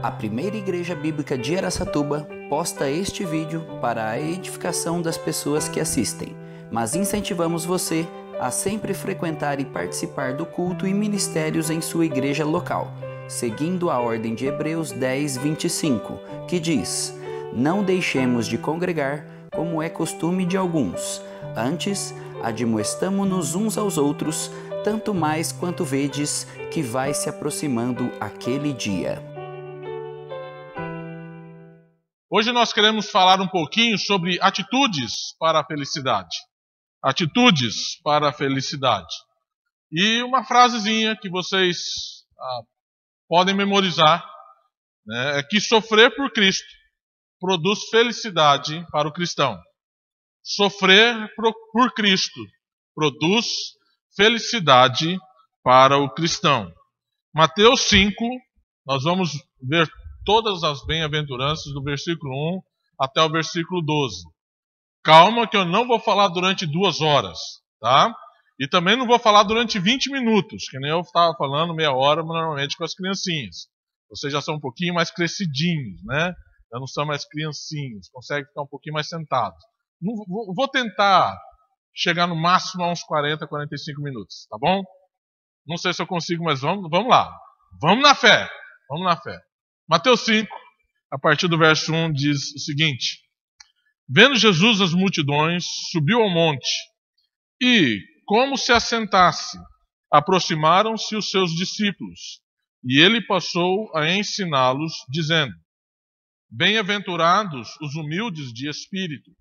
A primeira igreja bíblica de Araçatuba posta este vídeo para a edificação das pessoas que assistem, mas incentivamos você a sempre frequentar e participar do culto e ministérios em sua igreja local, seguindo a ordem de Hebreus 10, 25, que diz: "Não deixemos de congregar, como é costume de alguns. Antes, admoestamo-nos uns aos outros, tanto mais quanto vedes que vai se aproximando aquele dia." Hoje nós queremos falar um pouquinho sobre atitudes para a felicidade. Atitudes para a felicidade. E uma frasezinha que vocês podem memorizar, né, é que sofrer por Cristo produz felicidade para o cristão. Sofrer por Cristo produz felicidade para o cristão. Mateus 5, nós vamos ver todas as bem-aventuranças do versículo 1 até o versículo 12. Calma que eu não vou falar durante 2 horas, tá? E também não vou falar durante 20 minutos, que nem eu estava falando meia hora normalmente com as criancinhas. Vocês já são um pouquinho mais crescidinhos, né? Já não são mais criancinhos, conseguem ficar um pouquinho mais sentados. Vou tentar chegar no máximo a uns 40, 45 minutos, tá bom? Não sei se eu consigo, mas vamos lá. Vamos na fé. Vamos na fé. Mateus 5, a partir do verso 1, diz o seguinte: Vendo Jesus as multidões, subiu ao monte, e, como se assentasse, aproximaram-se os seus discípulos, e ele passou a ensiná-los, dizendo: Bem-aventurados os humildes de espírito,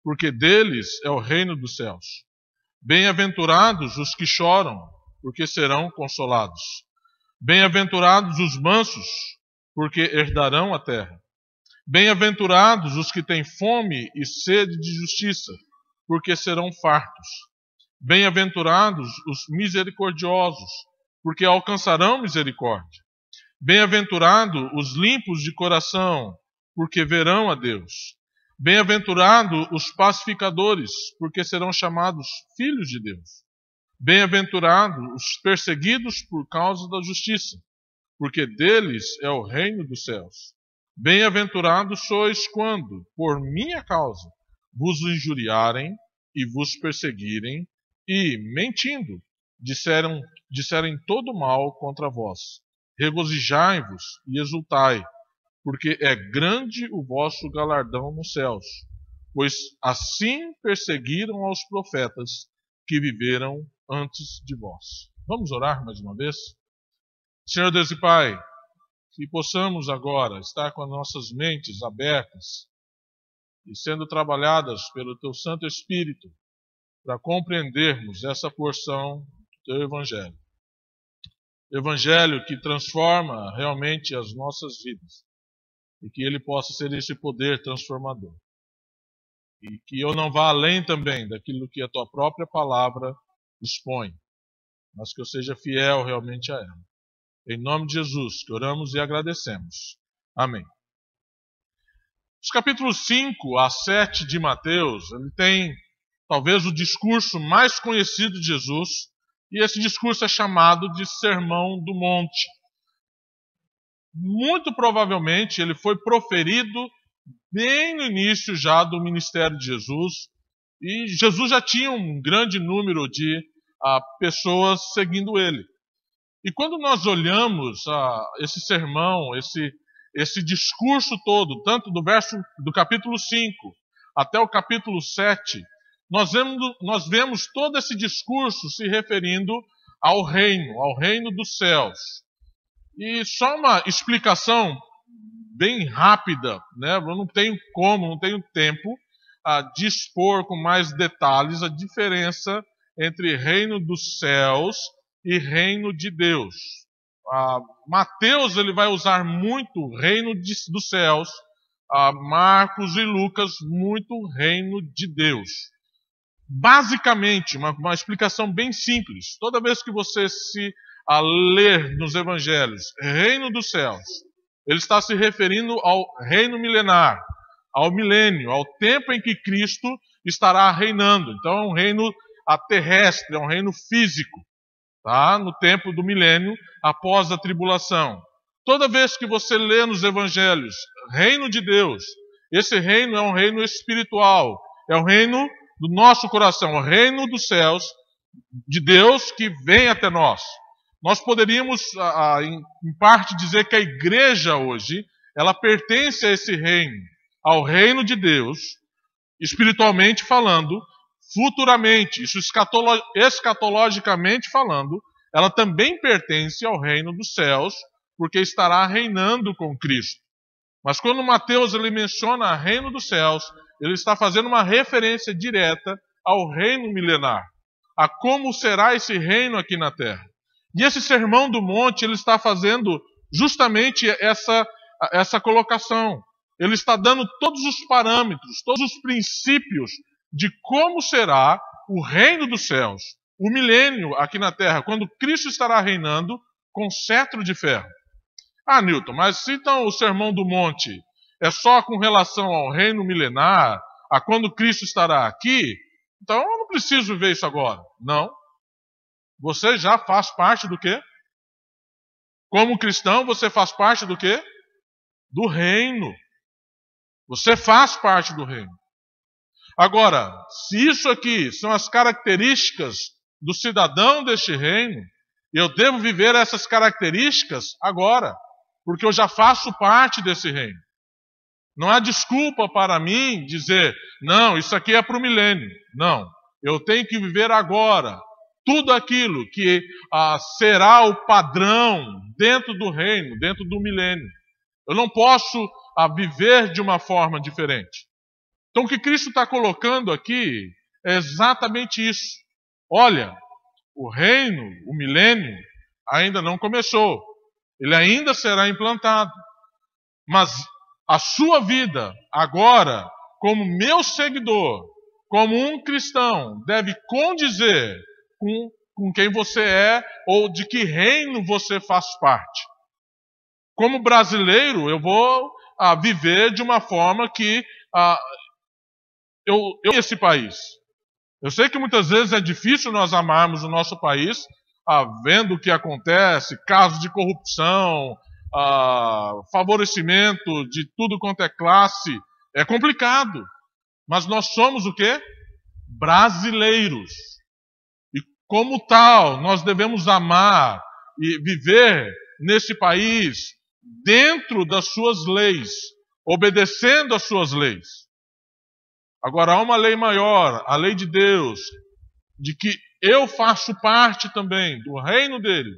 porque deles é o reino dos céus. Bem-aventurados os que choram, porque serão consolados. Bem-aventurados os mansos, porque herdarão a terra. Bem-aventurados os que têm fome e sede de justiça, porque serão fartos. Bem-aventurados os misericordiosos, porque alcançarão misericórdia. Bem-aventurados os limpos de coração, porque verão a Deus. Bem-aventurados os pacificadores, porque serão chamados filhos de Deus. Bem-aventurados os perseguidos por causa da justiça, porque deles é o reino dos céus. Bem-aventurados sois quando, por minha causa, vos injuriarem e vos perseguirem, e, mentindo, disserem todo mal contra vós. Regozijai-vos e exultai, porque é grande o vosso galardão nos céus, pois assim perseguiram aos profetas que viveram antes de vós. Vamos orar mais uma vez? Senhor Deus e Pai, que possamos agora estar com as nossas mentes abertas e sendo trabalhadas pelo Teu Santo Espírito para compreendermos essa porção do Teu Evangelho. Evangelho que transforma realmente as nossas vidas e que ele possa ser esse poder transformador. E que eu não vá além também daquilo que a Tua própria palavra expõe, mas que eu seja fiel realmente a ela. Em nome de Jesus, que oramos e agradecemos. Amém. Os capítulos 5 a 7 de Mateus, ele tem talvez o discurso mais conhecido de Jesus, e esse discurso é chamado de Sermão do Monte. Muito provavelmente ele foi proferido bem no início já do ministério de Jesus, e Jesus já tinha um grande número de pessoas seguindo ele. E quando nós olhamos esse sermão, esse discurso todo, tanto do capítulo 5 até o capítulo 7, nós vemos todo esse discurso se referindo ao reino dos céus. E só uma explicação bem rápida, né? Eu não tenho tempo de expor com mais detalhes a diferença entre reino dos céus e reino de Deus. Mateus ele vai usar muito reino dos céus, Marcos e Lucas muito reino de Deus. Basicamente, uma explicação bem simples. Toda vez que você se ler nos evangelhos reino dos céus, ele está se referindo ao reino milenar, ao milênio, ao tempo em que Cristo estará reinando. Então é um reino terrestre, é um reino físico. Tá? No tempo do milênio, após a tribulação. Toda vez que você lê nos evangelhos, reino de Deus, esse reino é um reino espiritual, é o reino do nosso coração, o reino dos céus, de Deus que vem até nós. Nós poderíamos, em parte, dizer que a igreja hoje, ela pertence a esse reino, ao reino de Deus, espiritualmente falando, futuramente, isso escatologicamente falando, ela também pertence ao reino dos céus, porque estará reinando com Cristo. Mas quando Mateus ele menciona o reino dos céus, ele está fazendo uma referência direta ao reino milenar, a como será esse reino aqui na terra. E esse Sermão do Monte, ele está fazendo justamente essa colocação. Ele está dando todos os parâmetros, todos os princípios de como será o reino dos céus, o milênio aqui na terra, quando Cristo estará reinando com cetro de ferro. Ah, Newton, mas se então o Sermão do Monte é só com relação ao reino milenar, a quando Cristo estará aqui, então eu não preciso ver isso agora. Não. Você já faz parte do quê? Como cristão, você faz parte do quê? Do reino. Você faz parte do reino. Agora, se isso aqui são as características do cidadão deste reino, eu devo viver essas características agora, porque eu já faço parte desse reino. Não há desculpa para mim dizer, não, isso aqui é para o milênio. Não, eu tenho que viver agora tudo aquilo que será o padrão dentro do reino, dentro do milênio. Eu não posso viver de uma forma diferente. Então o que Cristo está colocando aqui é exatamente isso. Olha, o reino, o milênio, ainda não começou. Ele ainda será implantado. Mas a sua vida, agora, como meu seguidor, como um cristão, deve condizer com quem você é ou de que reino você faz parte. Como brasileiro, eu vou viver de uma forma que eu esse país. Eu sei que muitas vezes é difícil nós amarmos o nosso país, vendo o que acontece, casos de corrupção, favorecimento de tudo quanto é classe. É complicado. Mas nós somos o quê? Brasileiros. E como tal, nós devemos amar e viver nesse país dentro das suas leis, obedecendo às suas leis. Agora, há uma lei maior, a lei de Deus, de que eu faço parte também do reino dele,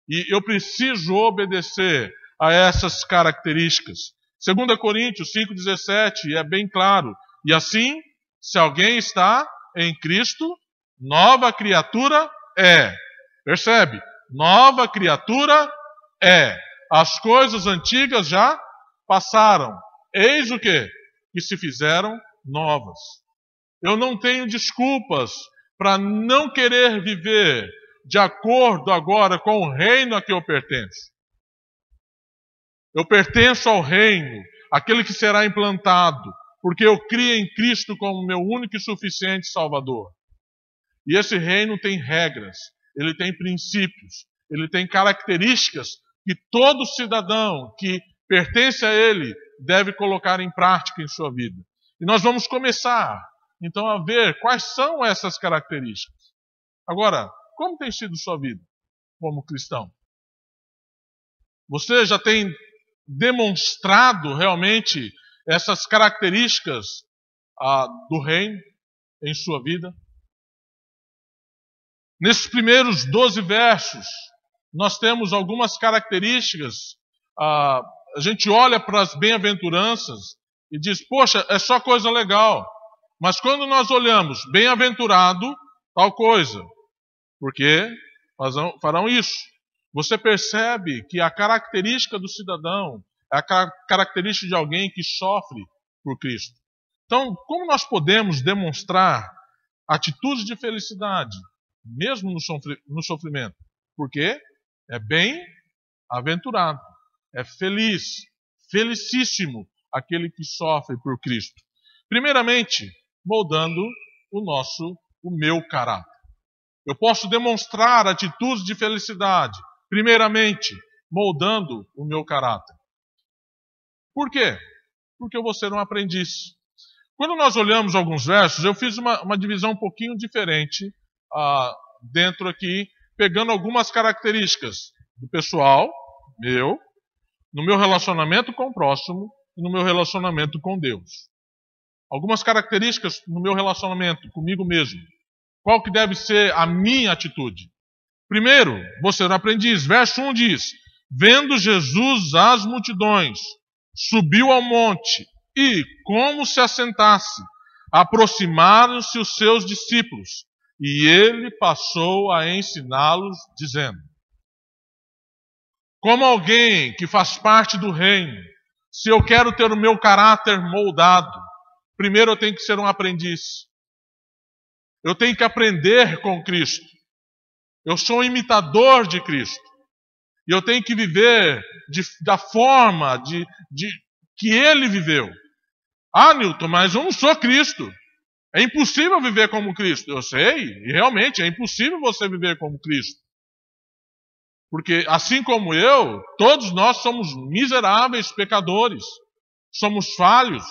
e eu preciso obedecer a essas características. 2 Coríntios 5,17, é bem claro. E assim, se alguém está em Cristo, nova criatura é. Percebe? Nova criatura é. As coisas antigas já passaram. Eis o quê? Que se fizeram novas. Eu não tenho desculpas para não querer viver de acordo agora com o reino a que eu pertenço. Eu pertenço ao reino, aquele que será implantado, porque eu criei em Cristo como meu único e suficiente Salvador. E esse reino tem regras, ele tem princípios, ele tem características que todo cidadão que pertence a ele deve colocar em prática em sua vida. E nós vamos começar, então, a ver quais são essas características. Agora, como tem sido sua vida como cristão? Você já tem demonstrado realmente essas características do reino em sua vida? Nesses primeiros 12 versos, nós temos algumas características. A gente olha para as bem-aventuranças e diz, poxa, é só coisa legal. Mas quando nós olhamos, bem-aventurado, tal coisa, porque farão isso. Você percebe que a característica do cidadão é a característica de alguém que sofre por Cristo. Então, como nós podemos demonstrar atitudes de felicidade, mesmo no sofrimento? Porque é bem-aventurado, é feliz, felicíssimo aquele que sofre por Cristo. Primeiramente, moldando o meu caráter. Eu posso demonstrar atitudes de felicidade, primeiramente, moldando o meu caráter. Por quê? Porque eu vou ser um aprendiz. Quando nós olhamos alguns versos, eu fiz uma divisão um pouquinho diferente dentro aqui, pegando algumas características do pessoal, no meu relacionamento com o próximo e no meu relacionamento com Deus. Algumas características no meu relacionamento comigo mesmo. Qual que deve ser a minha atitude? Primeiro, vou ser um aprendiz. Verso 1 diz: vendo Jesus as multidões, subiu ao monte e, como se assentasse, aproximaram-se os seus discípulos, e ele passou a ensiná-los, dizendo: como alguém que faz parte do reino, se eu quero ter o meu caráter moldado, primeiro eu tenho que ser um aprendiz. Eu tenho que aprender com Cristo. Eu sou um imitador de Cristo. E eu tenho que viver da forma que Ele viveu. Ah, Newton, mas eu não sou Cristo. É impossível viver como Cristo. Eu sei, e realmente é impossível você viver como Cristo. Porque assim como eu, todos nós somos miseráveis pecadores. Somos falhos.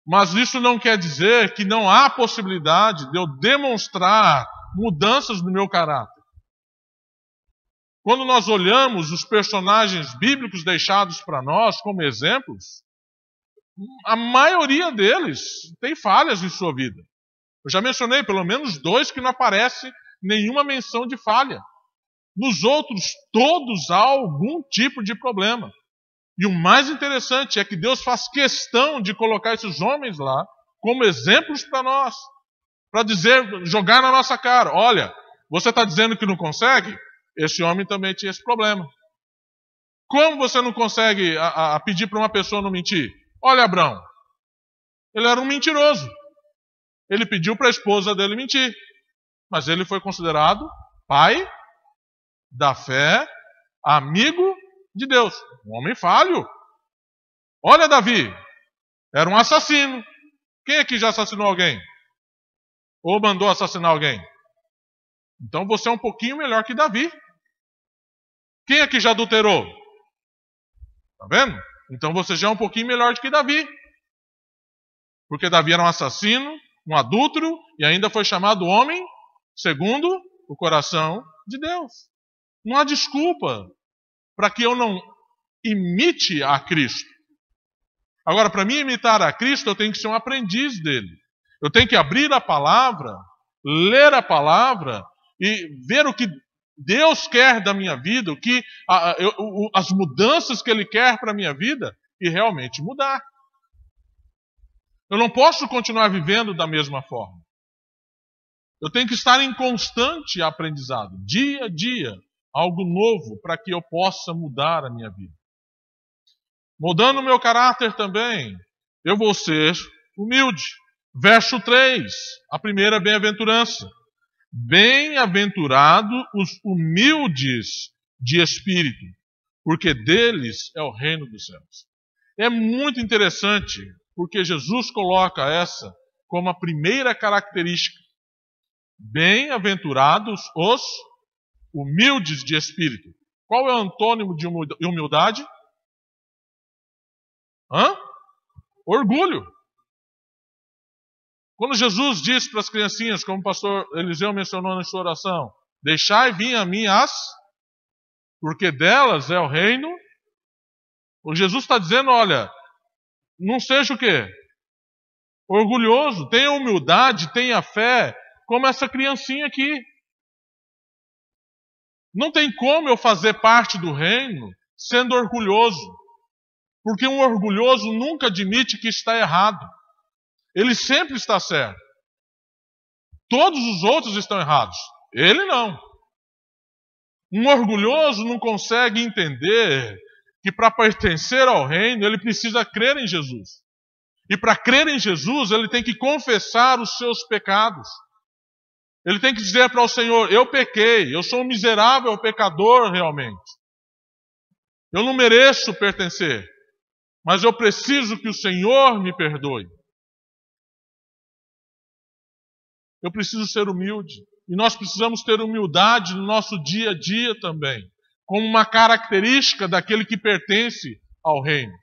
Mas isso não quer dizer que não há possibilidade de eu demonstrar mudanças no meu caráter. Quando nós olhamos os personagens bíblicos deixados para nós como exemplos, a maioria deles tem falhas em sua vida. Eu já mencionei pelo menos 2 que não aparece nenhuma menção de falha. Nos outros, todos há algum tipo de problema. E o mais interessante é que Deus faz questão de colocar esses homens lá como exemplos para nós. Para dizer, jogar na nossa cara: olha, você está dizendo que não consegue? Esse homem também tinha esse problema. Como você não consegue pedir para uma pessoa não mentir? Olha, Abraão, ele era um mentiroso. Ele pediu para a esposa dele mentir. Mas ele foi considerado pai da fé, amigo de Deus. Um homem falho. Olha Davi, era um assassino. Quem aqui já assassinou alguém? Ou mandou assassinar alguém? Então você é um pouquinho melhor que Davi. Quem aqui já adulterou? Tá vendo? Então você já é um pouquinho melhor do que Davi. Porque Davi era um assassino, um adúltero, e ainda foi chamado homem segundo o coração de Deus. Não há desculpa para que eu não imite a Cristo. Agora, para mim imitar a Cristo, eu tenho que ser um aprendiz dele. Eu tenho que abrir a palavra, ler a palavra e ver o que Deus quer da minha vida, as mudanças que Ele quer para a minha vida e realmente mudar. Eu não posso continuar vivendo da mesma forma. Eu tenho que estar em constante aprendizado, dia a dia, algo novo para que eu possa mudar a minha vida. Mudando o meu caráter também, eu vou ser humilde. Verso 3, a primeira bem-aventurança. Bem-aventurados os humildes de espírito, porque deles é o reino dos céus. É muito interessante, porque Jesus coloca essa como a primeira característica. Bem-aventurados os humildes de espírito. Qual é o antônimo de humildade? Orgulho. Quando Jesus disse para as criancinhas, como o pastor Eliseu mencionou na sua oração: deixai vir a mim porque delas é o reino. O Jesus está dizendo: olha, não seja o quê? Orgulhoso, tenha humildade, tenha fé, como essa criancinha aqui. Não tem como eu fazer parte do reino sendo orgulhoso. Porque um orgulhoso nunca admite que está errado. Ele sempre está certo. Todos os outros estão errados. Ele não. Um orgulhoso não consegue entender que para pertencer ao reino ele precisa crer em Jesus. E para crer em Jesus ele tem que confessar os seus pecados. Ele tem que dizer para o Senhor: eu pequei, eu sou um miserável pecador realmente. Eu não mereço pertencer, mas eu preciso que o Senhor me perdoe. Eu preciso ser humilde. E nós precisamos ter humildade no nosso dia a dia também. como uma característica daquele que pertence ao reino.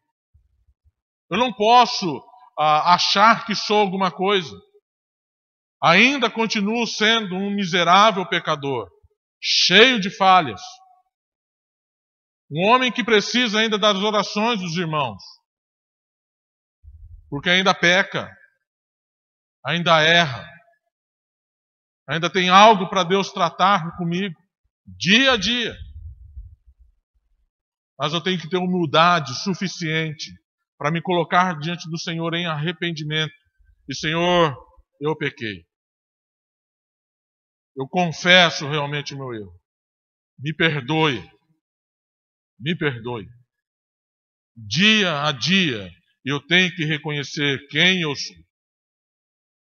Eu não posso achar que sou alguma coisa. Ainda continuo sendo um miserável pecador, cheio de falhas. Um homem que precisa ainda das orações dos irmãos, porque ainda peca, ainda erra, ainda tem algo para Deus tratar comigo, dia a dia. Mas eu tenho que ter humildade suficiente para me colocar diante do Senhor em arrependimento. E Senhor, eu pequei. Eu confesso realmente o meu erro. Me perdoe. Me perdoe. Dia a dia, eu tenho que reconhecer quem eu sou.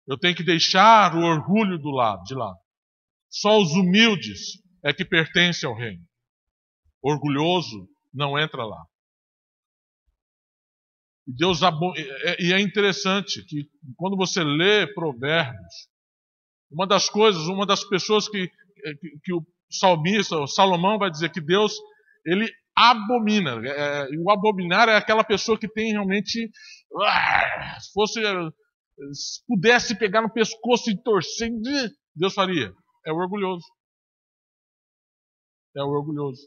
Eu tenho que deixar o orgulho de lado. Só os humildes é que pertencem ao reino. Orgulhoso não entra lá. E é interessante que quando você lê Provérbios, uma das pessoas que o salmista, o Salomão vai dizer que Deus, ele abomina. E o abominar é aquela pessoa que tem realmente, se pudesse pegar no pescoço e torcer, Deus faria. É o orgulhoso. É o orgulhoso.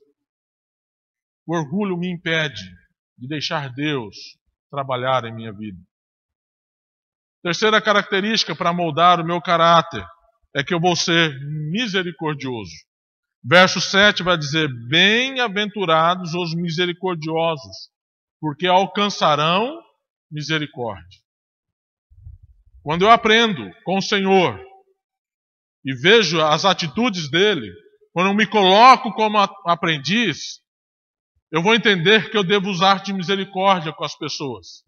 O orgulho me impede de deixar Deus trabalhar em minha vida. Terceira característica para moldar o meu caráter é que eu vou ser misericordioso. Verso 7 vai dizer: bem-aventurados os misericordiosos, porque alcançarão misericórdia. Quando eu aprendo com o Senhor e vejo as atitudes dele, quando eu me coloco como aprendiz, eu vou entender que eu devo usar de misericórdia com as pessoas.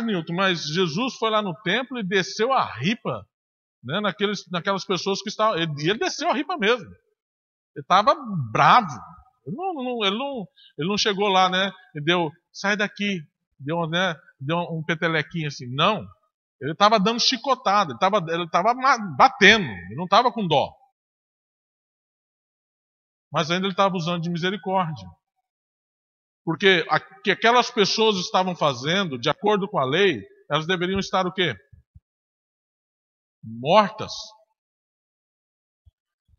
Nilton, mas Jesus foi lá no templo e desceu a ripa, né, naquelas pessoas que estavam... Ele desceu a ripa mesmo. Ele estava bravo. Ele não chegou lá, né, e deu, sai daqui, deu um petelequinho assim. Não. Ele estava dando chicotada, ele estava batendo, ele não estava com dó. Mas ainda ele estava usando de misericórdia. Porque o que aquelas pessoas estavam fazendo, de acordo com a lei, elas deveriam estar o quê? Mortas.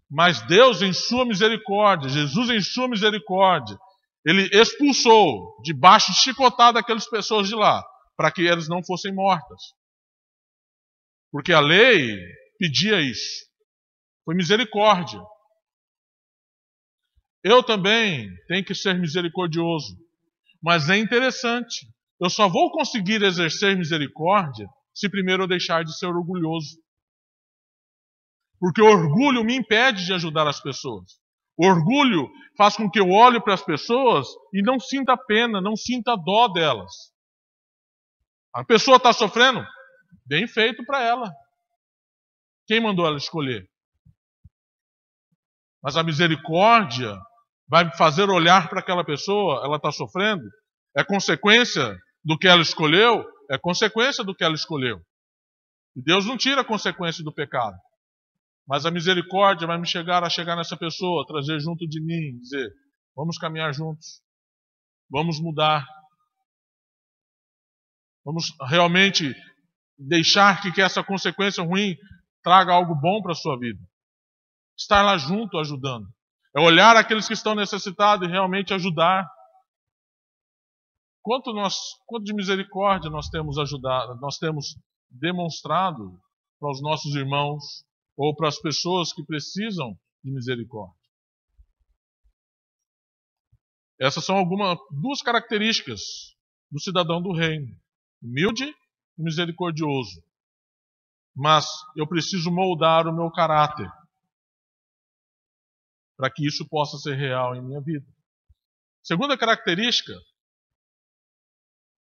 Mas Deus, em sua misericórdia, Jesus, em sua misericórdia, ele expulsou debaixo de chicotada aquelas pessoas de lá, para que elas não fossem mortas. Porque a lei pedia isso. Foi misericórdia. Eu também tenho que ser misericordioso. Mas é interessante. Eu só vou conseguir exercer misericórdia se primeiro eu deixar de ser orgulhoso. Porque o orgulho me impede de ajudar as pessoas. O orgulho faz com que eu olhe para as pessoas e não sinta pena, não sinta dó delas. A pessoa está sofrendo? Bem feito para ela. Quem mandou ela escolher? Mas a misericórdia vai me fazer olhar para aquela pessoa, ela está sofrendo, é consequência do que ela escolheu, é consequência do que ela escolheu. E Deus não tira a consequência do pecado. Mas a misericórdia vai me chegar nessa pessoa, trazer junto de mim, dizer, vamos caminhar juntos, vamos mudar, vamos realmente deixar que essa consequência ruim traga algo bom para a sua vida. Estar lá junto, ajudando. É olhar aqueles que estão necessitados e realmente ajudar. Quanto de misericórdia nós temos ajudado, nós temos demonstrado para os nossos irmãos ou para as pessoas que precisam de misericórdia. Essas são duas características do cidadão do reino. Humilde e misericordioso. Mas eu preciso moldar o meu caráter para que isso possa ser real em minha vida. Segunda característica,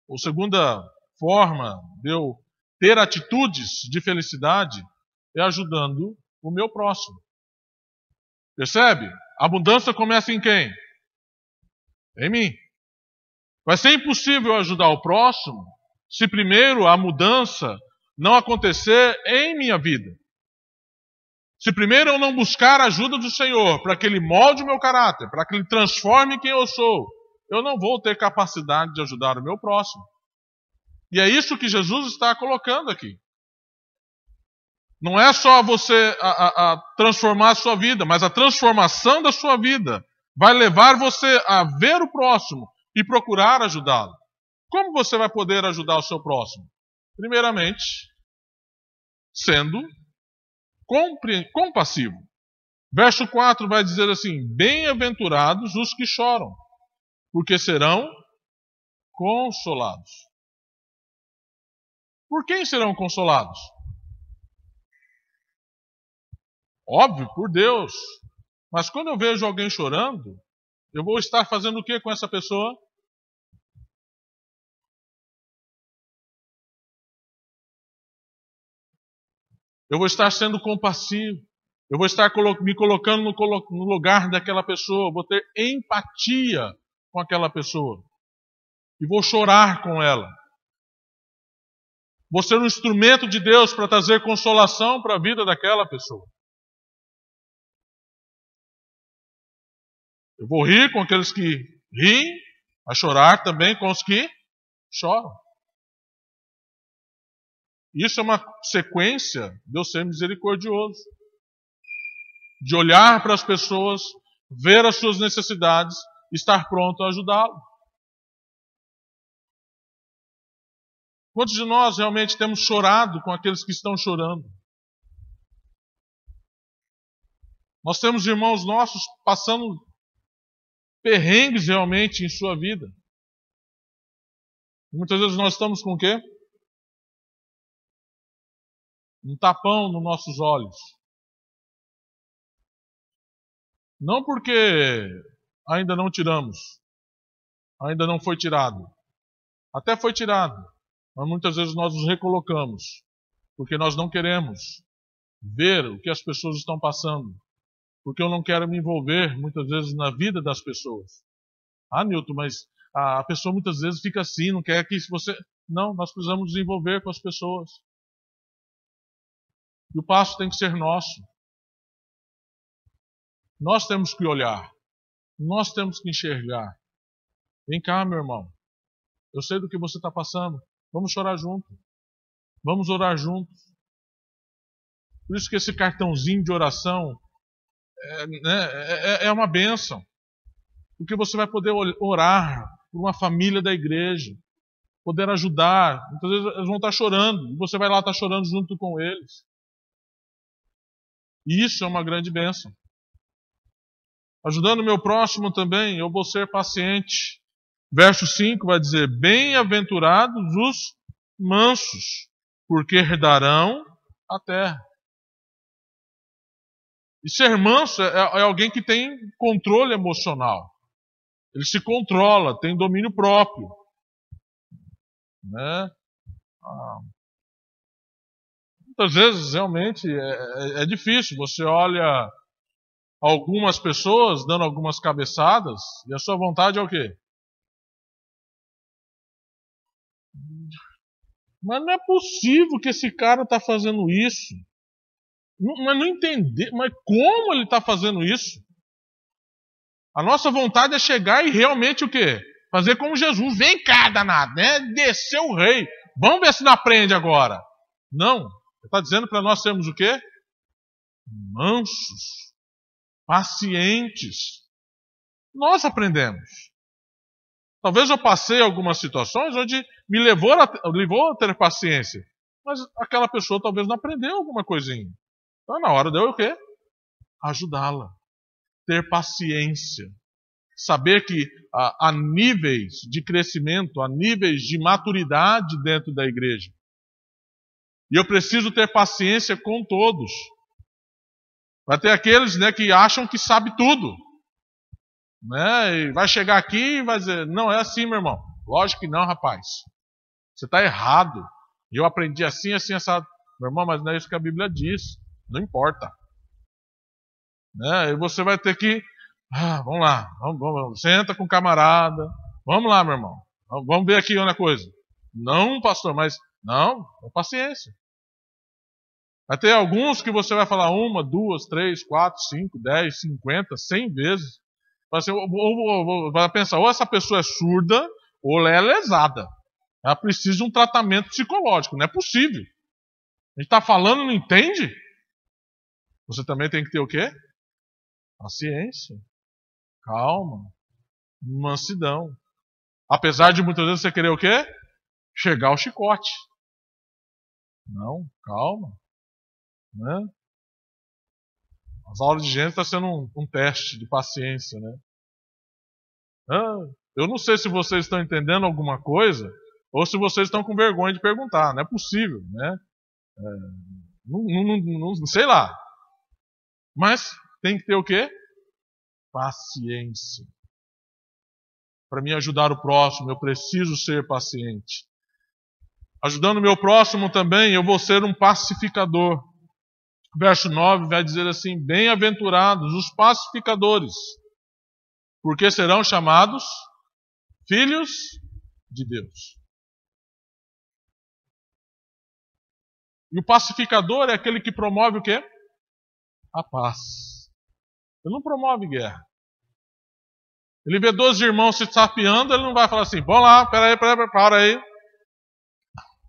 ou segunda forma de eu ter atitudes de felicidade, é ajudando o meu próximo. Percebe? A abundância começa em quem? Em mim. Vai ser impossível ajudar o próximo se primeiro a mudança não acontecer em minha vida. Se primeiro eu não buscar a ajuda do Senhor para que Ele molde o meu caráter, para que Ele transforme quem eu sou, eu não vou ter capacidade de ajudar o meu próximo. E é isso que Jesus está colocando aqui. Não é só você a transformar a sua vida, mas a transformação da sua vida vai levar você a ver o próximo e procurar ajudá-lo. Como você vai poder ajudar o seu próximo? Primeiramente, sendo compassivo. Verso 4 vai dizer assim: bem-aventurados os que choram, porque serão consolados. Por quem serão consolados? Óbvio, por Deus. Mas quando eu vejo alguém chorando, eu vou estar fazendo o que com essa pessoa? Eu vou estar sendo compassivo. Eu vou estar me colocando no lugar daquela pessoa. Vou ter empatia com aquela pessoa. E vou chorar com ela. Vou ser um instrumento de Deus para trazer consolação para a vida daquela pessoa. Eu vou rir com aqueles que riem, a chorar também com os que choram. Isso é uma sequência de eu ser misericordioso. De olhar para as pessoas, ver as suas necessidades, estar pronto a ajudá-lo. Quantos de nós realmente temos chorado com aqueles que estão chorando? Nós temos irmãos nossos passando perrengues realmente em sua vida. Muitas vezes nós estamos com o quê? Um tapão nos nossos olhos. Não porque ainda não tiramos, ainda não foi tirado. Até foi tirado, mas muitas vezes nós nos recolocamos, porque nós não queremos ver o que as pessoas estão passando. Porque eu não quero me envolver, muitas vezes, na vida das pessoas. Ah, Nilton, mas a pessoa muitas vezes fica assim, não quer que você... Não, nós precisamos nos envolver com as pessoas. E o passo tem que ser nosso. Nós temos que olhar. Nós temos que enxergar. Vem cá, meu irmão. Eu sei do que você está passando. Vamos chorar junto. Vamos orar juntos. Por isso que esse cartãozinho de oração é uma bênção. Porque você vai poder orar por uma família da igreja. Poder ajudar. Muitas vezes eles vão estar chorando. E você vai lá estar chorando junto com eles. E isso é uma grande bênção. Ajudando o meu próximo também, eu vou ser paciente. Verso 5 vai dizer: bem-aventurados os mansos, porque herdarão a terra. E ser manso é alguém que tem controle emocional. Ele se controla, tem domínio próprio. Né? Muitas vezes, realmente, é difícil. Você olha algumas pessoas dando algumas cabeçadas e a sua vontade é o quê? Mas não é possível que esse cara está fazendo isso. Mas não entender, mas como ele está fazendo isso? A nossa vontade é chegar e realmente o quê? Fazer como Jesus. Vem cá, danado, né? Descer o rei. Vamos ver se não aprende agora. Não. Ele está dizendo para nós sermos o quê? Mansos. Pacientes. Nós aprendemos. Talvez eu passei algumas situações onde me levou a ter paciência. Mas aquela pessoa talvez não aprendeu alguma coisinha. Então na hora de eu o quê? Ajudá-la. Ter paciência. Saber que há níveis de crescimento, há níveis de maturidade dentro da igreja. E eu preciso ter paciência com todos. Vai ter aqueles, né, que acham que sabe tudo. Né? E vai chegar aqui e vai dizer: não é assim, meu irmão. Lógico que não, rapaz. Você está errado. Eu aprendi assim, assim, assado. Meu irmão, mas não é isso que a Bíblia diz. Não importa. Né? E você vai ter que... vamos lá. Vamos, senta com o camarada. Vamos lá, meu irmão. Vamos ver aqui uma coisa. Não, pastor, mas... Não, paciência. Vai ter alguns que você vai falar 1, 2, 3, 4, 5, 10, 50, 100 vezes. Vai pensar, ou essa pessoa é surda, ou ela é lesada. Ela precisa de um tratamento psicológico. Não é possível. A gente está falando e não entende? Você também tem que ter o quê? Paciência. Calma. Mansidão. Apesar de muitas vezes você querer o quê? Chegar ao chicote. Não, calma. Né? As aulas de Gênesis estão sendo um teste de paciência, né? Eu não sei se vocês estão entendendo alguma coisa ou se vocês estão com vergonha de perguntar. Não é possível, né? Não sei lá. Mas tem que ter o quê? Paciência. Para me ajudar o próximo, eu preciso ser paciente. Ajudando o meu próximo também, eu vou ser um pacificador. Verso 9 vai dizer assim: bem-aventurados os pacificadores, porque serão chamados filhos de Deus. E o pacificador é aquele que promove o quê? A paz. Ele não promove guerra. Ele vê 12 irmãos se estapeando, ele não vai falar assim: vamos lá, para aí. O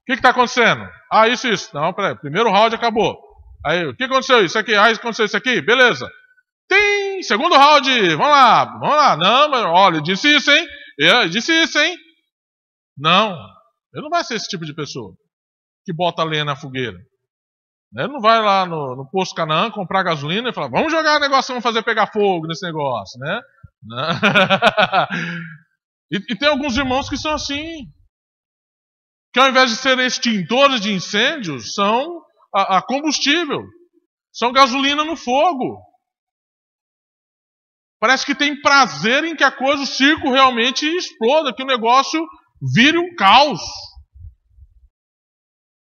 que está acontecendo? Isso. Não, peraí, primeiro round acabou. Aí, o que aconteceu? Isso aqui. Aconteceu isso aqui? Beleza. Tem, segundo round, vamos lá. Não, mas olha, eu disse isso, hein? Não, ele não vai ser esse tipo de pessoa que bota a lenha na fogueira. Ele não vai lá no posto Canaã comprar gasolina e falar: vamos jogar o negócio, vamos fazer pegar fogo nesse negócio, né? E tem alguns irmãos que são assim, que ao invés de serem extintores de incêndios, são a combustível, são gasolina no fogo. Parece que tem prazer em que a coisa, o circo realmente exploda, que o negócio vire um caos.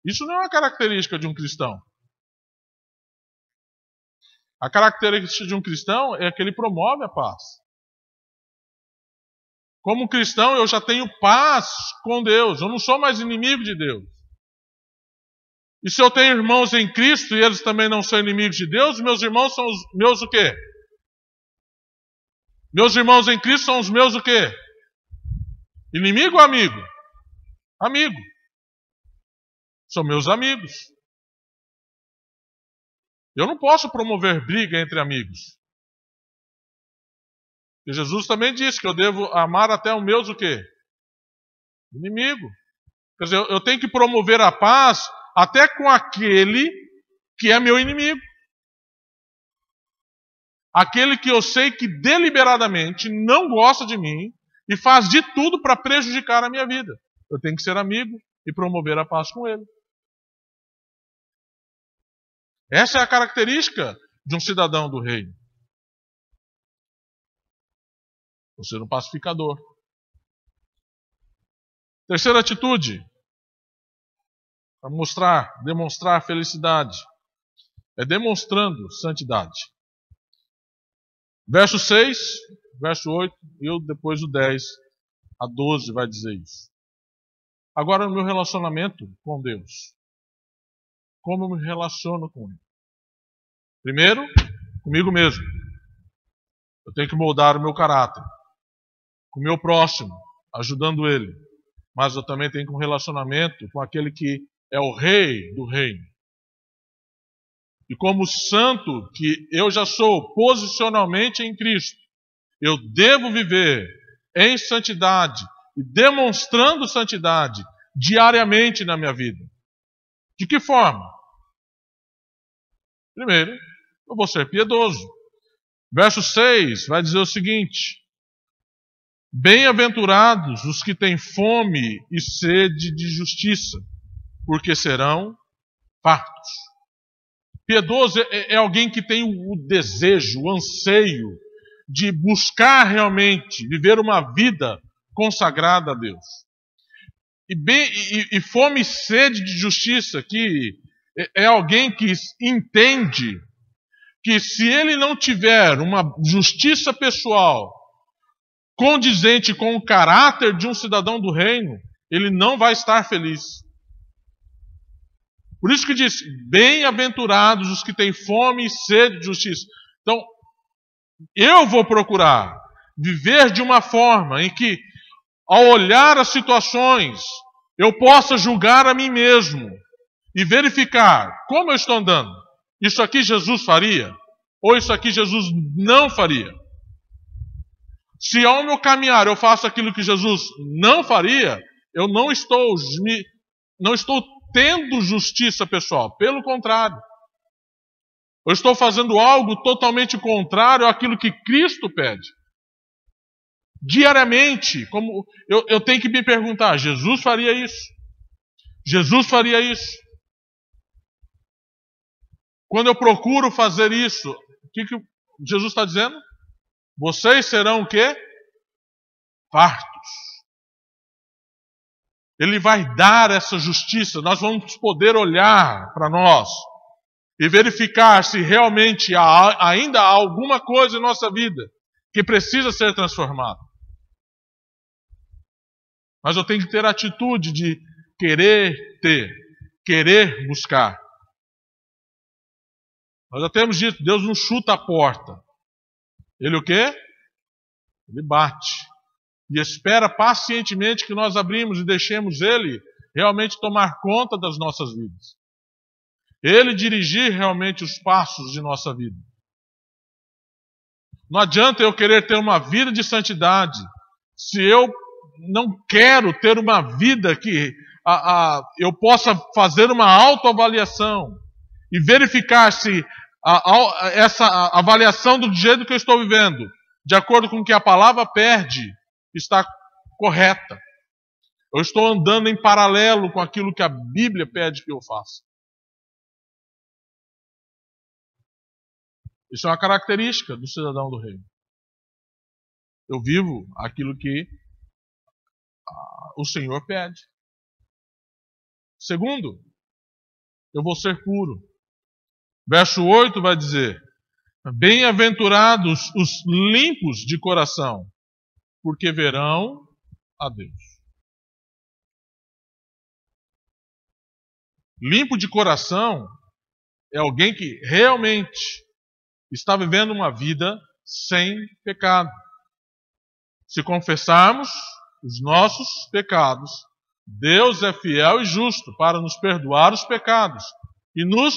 Isso não é uma característica de um cristão. A característica de um cristão é que ele promove a paz. Como cristão, eu já tenho paz com Deus. Eu não sou mais inimigo de Deus. E se eu tenho irmãos em Cristo e eles também não são inimigos de Deus, meus irmãos são os meus o quê? Meus irmãos em Cristo são os meus o quê? Inimigo ou amigo? Amigo. São meus amigos. Eu não posso promover briga entre amigos. E Jesus também disse que eu devo amar até os meus o quê? Inimigo. Quer dizer, eu tenho que promover a paz até com aquele que é meu inimigo. Aquele que eu sei que deliberadamente não gosta de mim e faz de tudo para prejudicar a minha vida. Eu tenho que ser amigo e promover a paz com ele. Essa é a característica de um cidadão do reino. Vou ser um pacificador. Terceira atitude, para demonstrar felicidade, é demonstrando santidade. Verso 6, verso 8 e depois o 10 a 12 vai dizer isso. Agora no meu relacionamento com Deus. Como eu me relaciono com Ele? Primeiro, comigo mesmo. Eu tenho que moldar o meu caráter. Com o meu próximo, ajudando ele. Mas eu também tenho um relacionamento com aquele que é o rei do reino. E como santo que eu já sou posicionalmente em Cristo, eu devo viver em santidade e demonstrando santidade diariamente na minha vida. De que forma? Primeiro, eu vou ser piedoso. Verso 6 vai dizer o seguinte: bem-aventurados os que têm fome e sede de justiça, porque serão fartos. Piedoso é alguém que tem o desejo, o anseio de buscar realmente viver uma vida consagrada a Deus. E fome e sede de justiça, que é alguém que entende que se ele não tiver uma justiça pessoal condizente com o caráter de um cidadão do reino, ele não vai estar feliz. Por isso que diz, bem-aventurados os que têm fome e sede de justiça. Então, eu vou procurar viver de uma forma em que, ao olhar as situações, eu possa julgar a mim mesmo e verificar como eu estou andando. Isso aqui Jesus faria? Ou isso aqui Jesus não faria? Se ao meu caminhar eu faço aquilo que Jesus não faria, eu não estou tendo justiça pessoal. Pelo contrário. Eu estou fazendo algo totalmente contrário àquilo que Cristo pede. Diariamente, como eu tenho que me perguntar, Jesus faria isso? Jesus faria isso? Quando eu procuro fazer isso, o que Jesus está dizendo? Vocês serão o quê? Fartos. Ele vai dar essa justiça. Nós vamos poder olhar para nós e verificar se realmente ainda há alguma coisa em nossa vida que precisa ser transformada. Mas eu tenho que ter a atitude de querer buscar. Nós já temos dito, Deus não chuta a porta. Ele o quê? Ele bate. E espera pacientemente que nós abrimos e deixemos Ele realmente tomar conta das nossas vidas. Ele dirigir realmente os passos de nossa vida. Não adianta eu querer ter uma vida de santidade se eu não quero ter uma vida que eu possa fazer uma autoavaliação e verificar se essa avaliação do jeito que eu estou vivendo, de acordo com o que a palavra pede, está correta. Eu estou andando em paralelo com aquilo que a Bíblia pede que eu faça. Isso é uma característica do cidadão do reino. Eu vivo aquilo que o Senhor pede. Segundo, eu vou ser puro. Verso 8 vai dizer, bem-aventurados os limpos de coração, porque verão a Deus. Limpo de coração é alguém que realmente está vivendo uma vida sem pecado. Se confessarmos os nossos pecados, Deus é fiel e justo para nos perdoar os pecados e nos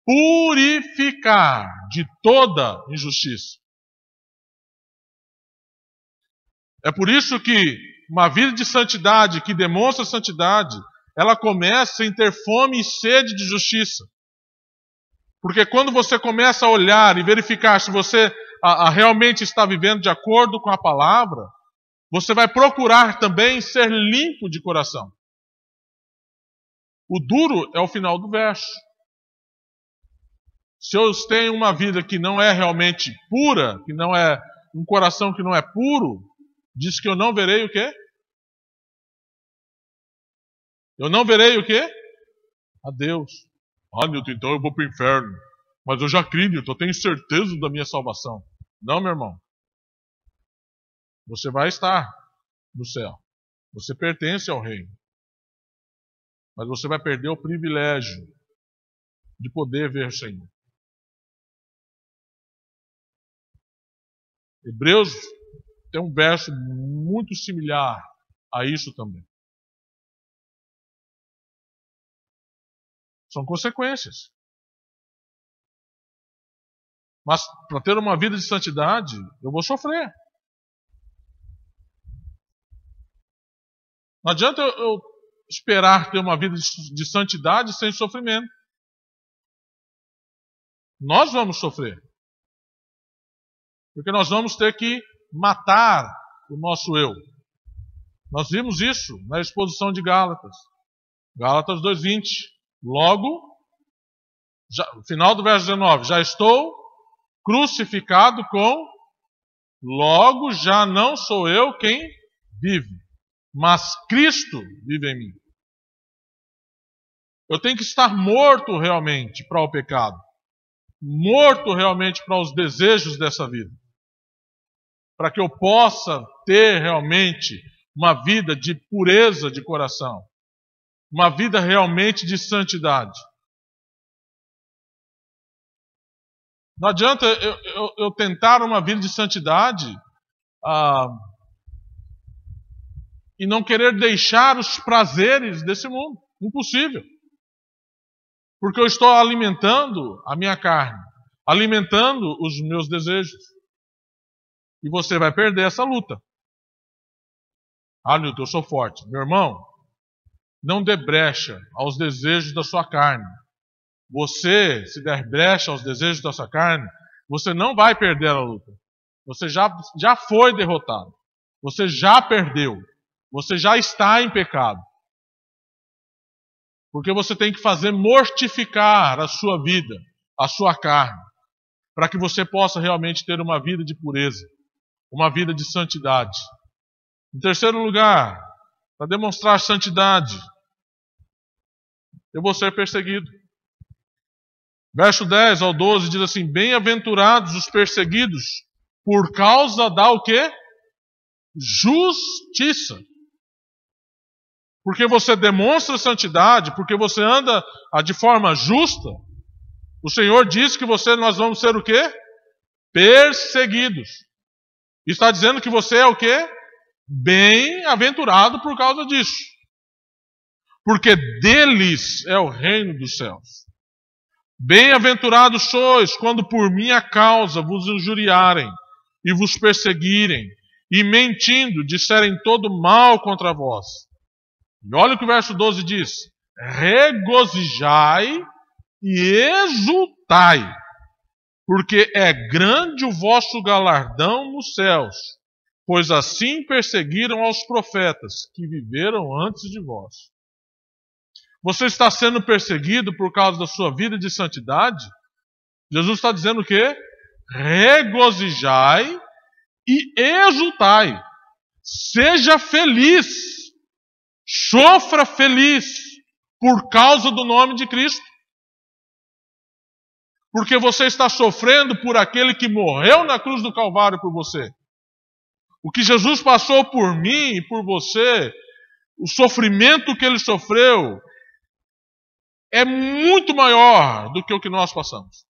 purificar de toda injustiça. É por isso que uma vida de santidade, que demonstra santidade, ela começa em ter fome e sede de justiça. Porque quando você começa a olhar e verificar se você realmente está vivendo de acordo com a palavra, você vai procurar também ser limpo de coração. O duro é o final do verso. Se eu tenho uma vida que não é realmente pura, que não é um coração que não é puro, diz que eu não verei o quê? Eu não verei o quê? A Deus. Ah, Nilton, então eu vou para o inferno. Mas eu já criei, Nilton, eu tenho certeza da minha salvação. Não, meu irmão. Você vai estar no céu. Você pertence ao reino. Mas você vai perder o privilégio de poder ver o Senhor. Hebreus tem um verso muito similar a isso também. São consequências. Mas para ter uma vida de santidade, eu vou sofrer. Não adianta eu esperar ter uma vida de santidade sem sofrimento. Nós vamos sofrer. Porque nós vamos ter que matar o nosso eu. Nós vimos isso na exposição de Gálatas. Gálatas 2:20. Logo, final do verso 19. Já estou crucificado com... Logo, já não sou eu quem vive, mas Cristo vive em mim. Eu tenho que estar morto realmente para o pecado. Morto realmente para os desejos dessa vida. Para que eu possa ter realmente uma vida de pureza de coração. Uma vida realmente de santidade. Não adianta eu tentar uma vida de santidade e não querer deixar os prazeres desse mundo. Impossível. Porque eu estou alimentando a minha carne, alimentando os meus desejos. E você vai perder essa luta. Newton, eu sou forte. Meu irmão, não dê brecha aos desejos da sua carne. Você, se der brecha aos desejos da sua carne, você não vai perder a luta. Você já foi derrotado. Você já perdeu. Você já está em pecado. Porque você tem que fazer mortificar a sua vida, a sua carne, para que você possa realmente ter uma vida de pureza, uma vida de santidade. Em terceiro lugar, para demonstrar santidade, eu vou ser perseguido. Verso 10 ao 12 diz assim: bem-aventurados os perseguidos por causa da o quê? Justiça. Porque você demonstra santidade, porque você anda de forma justa, o Senhor diz que nós vamos ser o quê? Perseguidos. E está dizendo que você é o quê? Bem-aventurado por causa disso. Porque deles é o reino dos céus. Bem-aventurados sois quando por minha causa vos injuriarem e vos perseguirem, e mentindo disserem todo mal contra vós. E olha o que o verso 12 diz: regozijai e exultai, porque é grande o vosso galardão nos céus, pois assim perseguiram aos profetas que viveram antes de vós. Você está sendo perseguido por causa da sua vida de santidade? Jesus está dizendo o quê? Regozijai e exultai. Seja feliz. Sofra feliz por causa do nome de Cristo. Porque você está sofrendo por aquele que morreu na cruz do Calvário por você. O que Jesus passou por mim e por você, o sofrimento que ele sofreu, é muito maior do que o que nós passamos.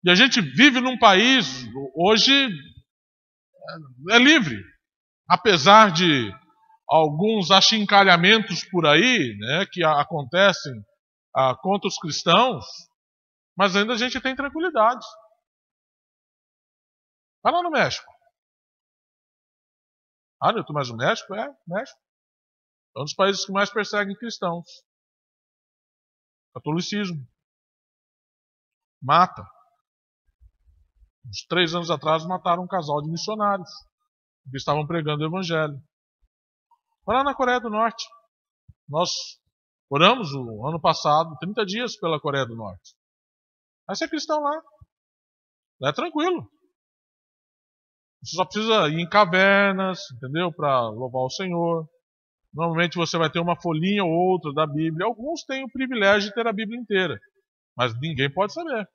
E a gente vive num país, hoje, é livre. Apesar de alguns achincalhamentos por aí, né, que acontecem contra os cristãos, mas ainda a gente tem tranquilidade. Vai lá no México. Newton, mas o México? México. É um dos países que mais perseguem cristãos. Catolicismo. Mata. Uns 3 anos atrás mataram um casal de missionários que estavam pregando o Evangelho. Vai lá na Coreia do Norte. Nós oramos o ano passado 30 dias pela Coreia do Norte. Vai ser cristão lá. Lá é tranquilo. Você só precisa ir em cavernas, entendeu? Para louvar o Senhor. Normalmente você vai ter uma folhinha ou outra da Bíblia. Alguns têm o privilégio de ter a Bíblia inteira, mas ninguém pode saber.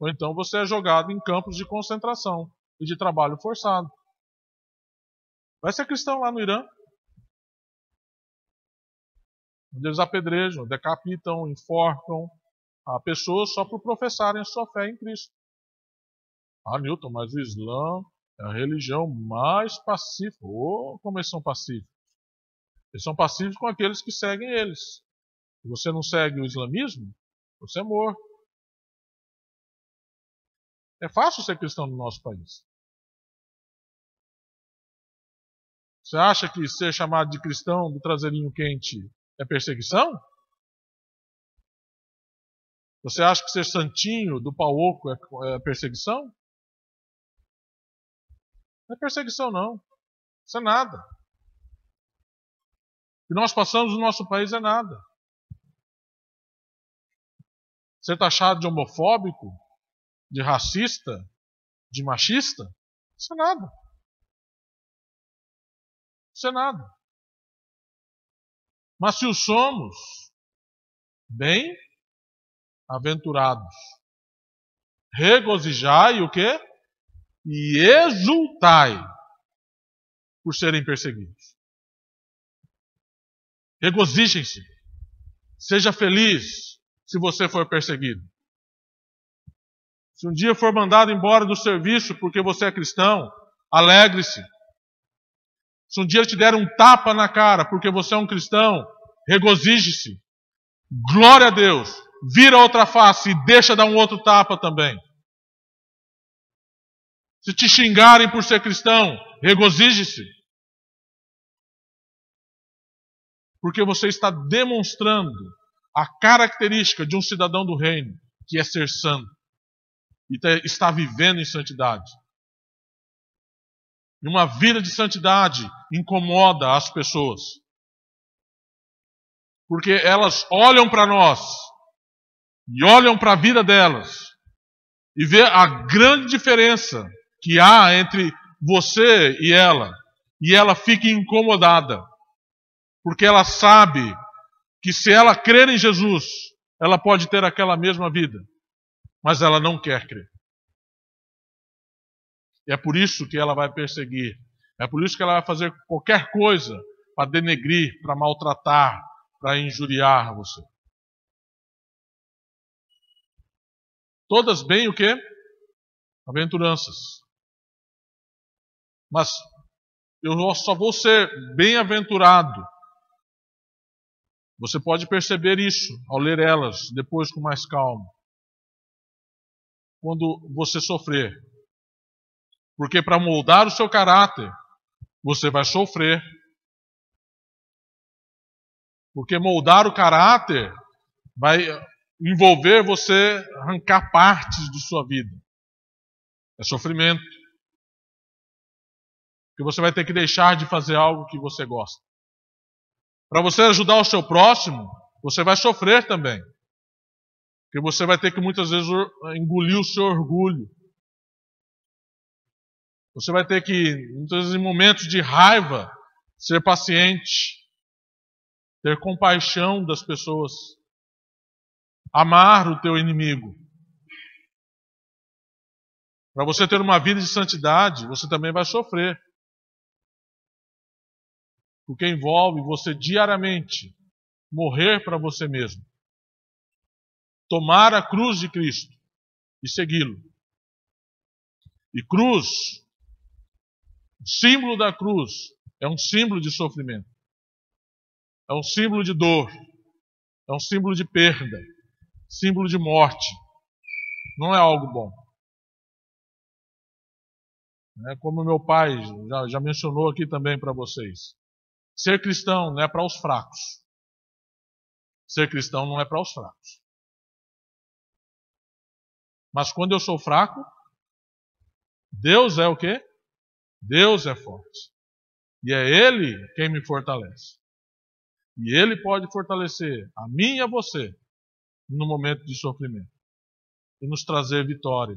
Ou então você é jogado em campos de concentração e de trabalho forçado. Vai ser cristão lá no Irã. Onde eles apedrejam, decapitam, enforcam a pessoa só por professarem a sua fé em Cristo. Newton, mas o Islã é a religião mais pacífica. Como eles são pacíficos. Eles são pacíficos com aqueles que seguem eles. Se você não segue o islamismo, você é morto. É fácil ser cristão no nosso país. Você acha que ser chamado de cristão do traseirinho quente é perseguição? Você acha que ser santinho do pau oco é perseguição? Não é perseguição, não. Isso é nada. O que nós passamos no nosso país é nada. Ser taxado de homofóbico, de racista, de machista, isso é nada. Isso é nada. Mas se o somos, bem-aventurados, regozijai o quê? E exultai por serem perseguidos. Regozijem-se. Seja feliz se você for perseguido. Se um dia for mandado embora do serviço porque você é cristão, alegre-se. Se um dia te der um tapa na cara porque você é um cristão, regozije-se. Glória a Deus. Vira outra face e deixa dar um outro tapa também. Se te xingarem por ser cristão, regozije-se. Porque você está demonstrando a característica de um cidadão do reino, que é ser santo. E está vivendo em santidade. E uma vida de santidade incomoda as pessoas. Porque elas olham para nós e olham para a vida delas e vê a grande diferença que há entre você e ela fica incomodada, porque ela sabe que se ela crer em Jesus, ela pode ter aquela mesma vida, mas ela não quer crer. E é por isso que ela vai perseguir, é por isso que ela vai fazer qualquer coisa para denegrir, para maltratar, para injuriar você. Todas bem o quê? Aventuranças. Mas eu só vou ser bem-aventurado. Você pode perceber isso ao ler elas depois com mais calma. Quando você sofrer. Porque para moldar o seu caráter, você vai sofrer. Porque moldar o caráter vai envolver você arrancar partes de sua vida. É sofrimento. Porque você vai ter que deixar de fazer algo que você gosta. Para você ajudar o seu próximo, você vai sofrer também. Porque você vai ter que muitas vezes engolir o seu orgulho. Você vai ter que, muitas vezes em momentos de raiva, ser paciente. Ter compaixão das pessoas. Amar o teu inimigo. Para você ter uma vida de santidade, você também vai sofrer. Porque envolve você diariamente morrer para você mesmo. Tomar a cruz de Cristo e segui-lo. E cruz, o símbolo da cruz, é um símbolo de sofrimento. É um símbolo de dor. É um símbolo de perda. Símbolo de morte. Não é algo bom. Como meu pai já mencionou aqui também para vocês. Ser cristão não é para os fracos. Ser cristão não é para os fracos. Mas quando eu sou fraco, Deus é o quê? Deus é forte. E é Ele quem me fortalece. E Ele pode fortalecer a mim e a você no momento de sofrimento. E nos trazer vitória.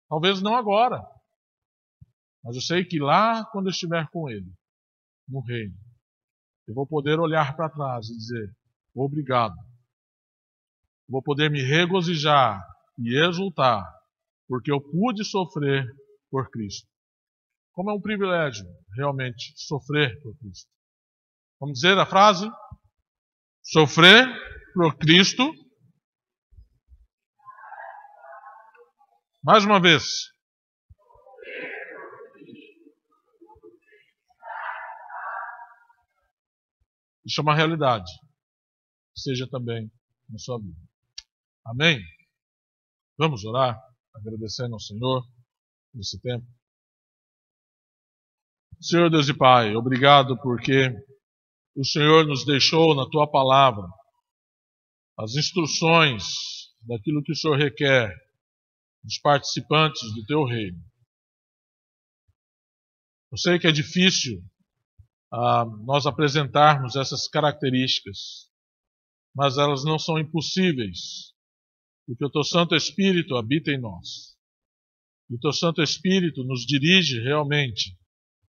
Talvez não agora. Mas eu sei que lá, quando eu estiver com Ele, no reino, eu vou poder olhar para trás e dizer, obrigado. Vou poder me regozijar e exultar, porque eu pude sofrer por Cristo. Como é um privilégio, realmente, sofrer por Cristo. Vamos dizer a frase? Sofrer por Cristo. Mais uma vez. Isso é uma realidade. Seja também na sua vida. Amém? Vamos orar, agradecendo ao Senhor nesse tempo. Senhor Deus e Pai, obrigado porque o Senhor nos deixou na Tua palavra as instruções daquilo que o Senhor requer dos participantes do Teu reino. Eu sei que é difícil nós apresentarmos essas características, mas elas não são impossíveis, porque o Teu Santo Espírito habita em nós. E o Teu Santo Espírito nos dirige realmente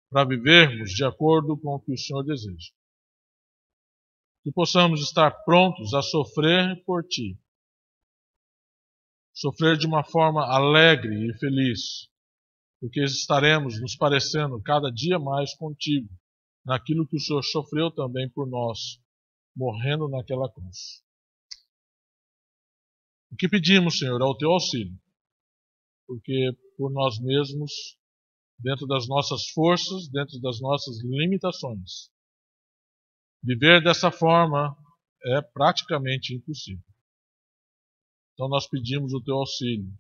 para vivermos de acordo com o que o Senhor deseja. Que possamos estar prontos a sofrer por Ti. Sofrer de uma forma alegre e feliz, porque estaremos nos parecendo cada dia mais contigo, naquilo que o Senhor sofreu também por nós, morrendo naquela cruz. O que pedimos, Senhor, é o teu auxílio, porque por nós mesmos, dentro das nossas forças, dentro das nossas limitações, viver dessa forma é praticamente impossível. Então nós pedimos o teu auxílio,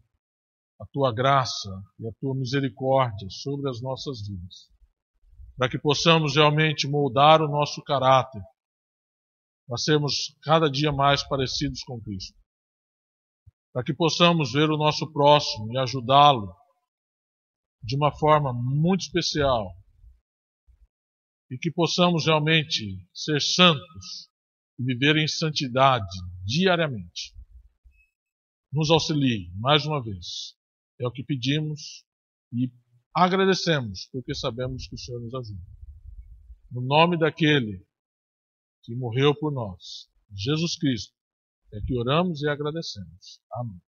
a tua graça e a tua misericórdia sobre as nossas vidas, para que possamos realmente moldar o nosso caráter, para sermos cada dia mais parecidos com Cristo, para que possamos ver o nosso próximo e ajudá-lo de uma forma muito especial, e que possamos realmente ser santos e viver em santidade diariamente. Nos auxilie mais uma vez. É o que pedimos e agradecemos, porque sabemos que o Senhor nos ajuda. No nome daquele que morreu por nós, Jesus Cristo, é que oramos e agradecemos. Amém.